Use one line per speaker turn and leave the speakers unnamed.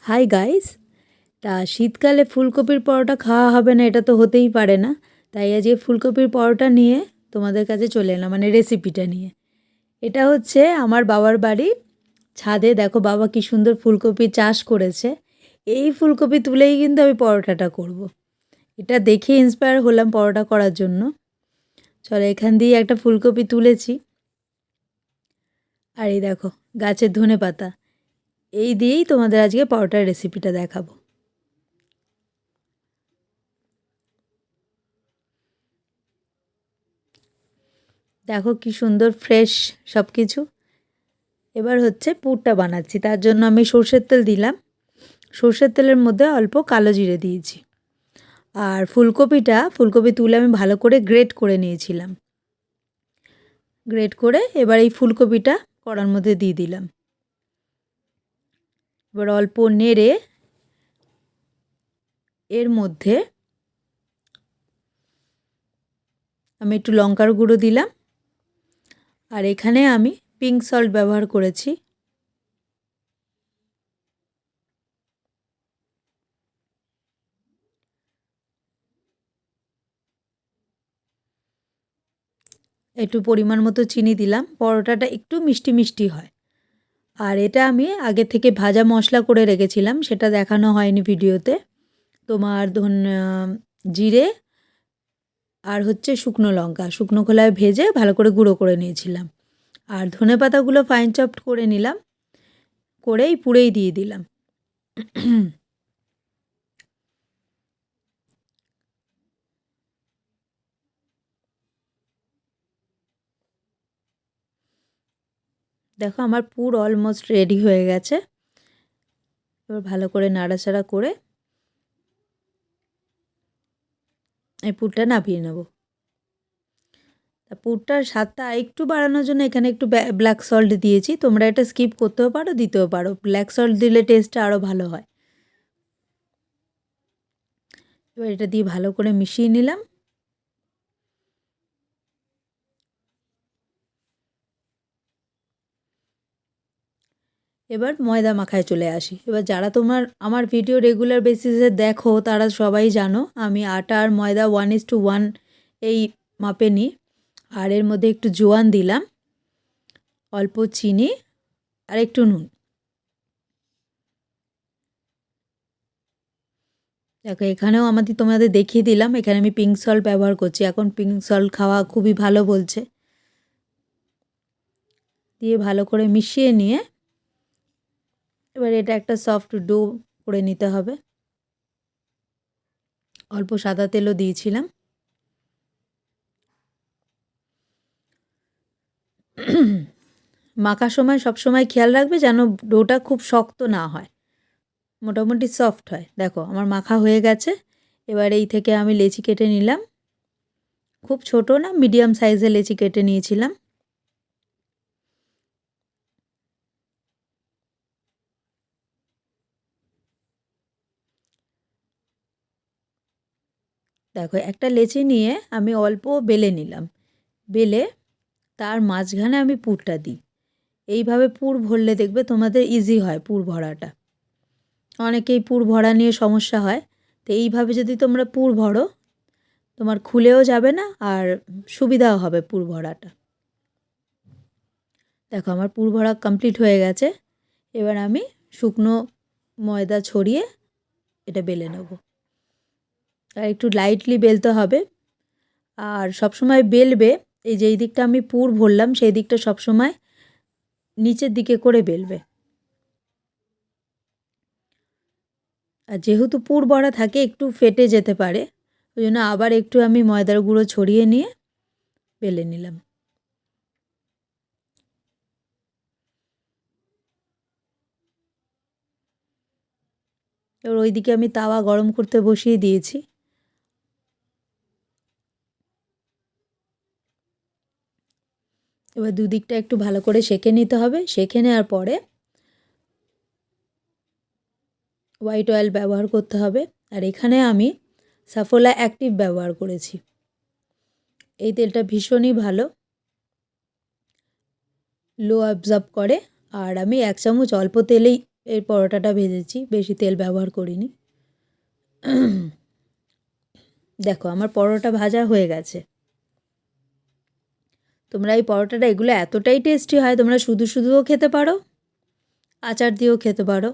Hi guys. তা শীতকালে ফুলকপির পরোটা খাওয়া হবে না, এটা তো হতেই পারে না। তাই আজকে ফুলকপির পরোটা নিয়ে তোমাদের কাছে চলে এলাম, মানে রেসিপিটা নিয়ে। এটা হচ্ছে আমার বাবার বাড়ি ছাদে। দেখো বাবা কি সুন্দর ফুলকপি চাষ করেছে। এই ফুলকপি তুলেই কিন্তু আমি পরোটাটা করব। এটা দেখে ইন্সপায়ার হলাম পরোটা করার জন্য। চলো, এখান দিয়ে একটা ফুলকপি তুলেছি। আর এই দেখো গাছের ধনেপাতা, এই দিয়েই তোমাদের আজকে পরোটার রেসিপিটা দেখাবো। দেখো কি সুন্দর ফ্রেশ সব কিছু। এবার হচ্ছে পুরটা বানাচ্ছি, তার জন্য আমি সর্ষের তেল দিলাম। সর্ষের তেলের মধ্যে অল্প কালো জিরে দিয়েছি। আর ফুলকপি তুলে আমি ভালো করে গ্রেট করে নিয়েছিলাম। গ্রেট করে এবার এই ফুলকপিটা কড়ার মধ্যে দিয়ে দিলাম। এবার অল্প নেড়ে এর মধ্যে আমি একটু লঙ্কার গুঁড়ো দিলাম। আর এখানে আমি পিঙ্ক সল্ট ব্যবহার করেছি। একটু পরিমাণ মতো চিনি দিলাম, পরোটাটা একটু মিষ্টি মিষ্টি হয়। আর এটা আমি আগে থেকে ভাজা মশলা করে রেখেছিলাম, সেটা দেখানো হয়নি ভিডিওতে। তোমার জিরে আর হচ্ছে শুকনো লঙ্কা শুকনো খোলায় ভেজে ভালো করে গুঁড়ো করে নিয়েছিলাম। আর ধনেপাতাগুলো ফাইন চপড করে নিলাম, করেই পুড়েই দিয়ে দিলাম। দেখো আমার পুর অলমোস্ট রেডি হয়ে গেছে। এবার ভালো করে নাড়াচাড়া করে এই পুরটা নামিয়ে নেব। তা পুরটার স্বাদটা একটু বাড়ানোর জন্য এখানে একটু ব্ল্যাক সল্ট দিয়েছি। তোমরা এটা স্কিপ করতেও পারো, দিতেও পারো। ব্ল্যাক সল্ট দিলে টেস্টটা আরও ভালো হয়। এবার এটা দিয়ে ভালো করে মিশিয়ে নিলাম। এবার ময়দা মাখায় চলে আসি। এবার যারা আমার ভিডিও রেগুলার বেসিসে দেখো তারা সবাই জানো আমি আটা আর ময়দা 1:1 এই মাপে নিই। আর এর মধ্যে একটু জোয়ান দিলাম, অল্প চিনি আর একটু নুন। দেখো এখানেও তোমাদের দেখিয়ে দিলাম, এখানে আমি পিঙ্ক সল্ট ব্যবহার করছি। এখন পিঙ্ক সল্ট খাওয়া খুবই ভালো বলছে। দিয়ে ভালো করে মিশিয়ে নিয়ে এবার এটা একটা সফট ডো করে নিতে হবে। অল্প সাদা তেলও দিয়েছিলাম। মাখার সময় সবসময় খেয়াল রাখবে যেন ডোটা খুব শক্ত না হয়, মোটামুটি সফট হয়। দেখো আমার মাখা হয়ে গেছে। এবার এই থেকে আমি লেচি কেটে নিলাম। খুব ছোট না, মিডিয়াম সাইজে লেচি কেটে নিয়েছিলাম। দেখো একটা লেচি নিয়ে আমি অল্প বেলে নিলাম। বেলে তার মাঝখানে আমি পুরটা দিই। এইভাবে পুর ভরলে দেখবে তোমাদের ইজি হয় পুর ভরাটা। অনেকেই পুর ভরা নিয়ে সমস্যা হয়। তো এইভাবে যদি তোমরা পুর ভরো তোমার খুলেও যাবে না, আর সুবিধাও হবে পুর ভরাটা। দেখো আমার পুর ভরা কমপ্লিট হয়ে গেছে। এবার আমি শুকনো ময়দা ছড়িয়ে এটা বেলে নেব। আর একটু লাইটলি বেলতে হবে। আর সবসময় বেলবে এই যে এই দিকটা আমি পুর ভরলাম সেই দিকটা সবসময় নিচের দিকে করে বেলবে। আর যেহেতু পুর ভরা থাকে একটু ফেটে যেতে পারে, ওই জন্য আবার একটু আমি ময়দার গুঁড়ো ছড়িয়ে নিয়ে বেলে নিলাম। এবার ওইদিকে আমি তাওয়া গরম করতে বসিয়ে দিয়েছি। এবার দুদিকটা একটু ভালো করে সেঁকে নিতে হবে। সেঁকে নেওয়ার পরে হোয়াইট অয়েল ব্যবহার করতে হবে। আর এখানে আমি সাফোলা অ্যাক্টিভ ব্যবহার করেছি। এই তেলটা ভীষণই ভালো, লো অ্যাবজর্ব করে। আর আমি 1 চামচ অল্প তেলেই এই পরোটাটা ভেজেছি, বেশি তেল ব্যবহার করিনি। দেখো আমার পরোটা ভাজা হয়ে গেছে। তোমরা এই পরোটাটা এগুলো এতটাই টেস্টি হয়, তোমরা শুধু শুধুও খেতে পারো, আচার দিয়েও খেতে পারো।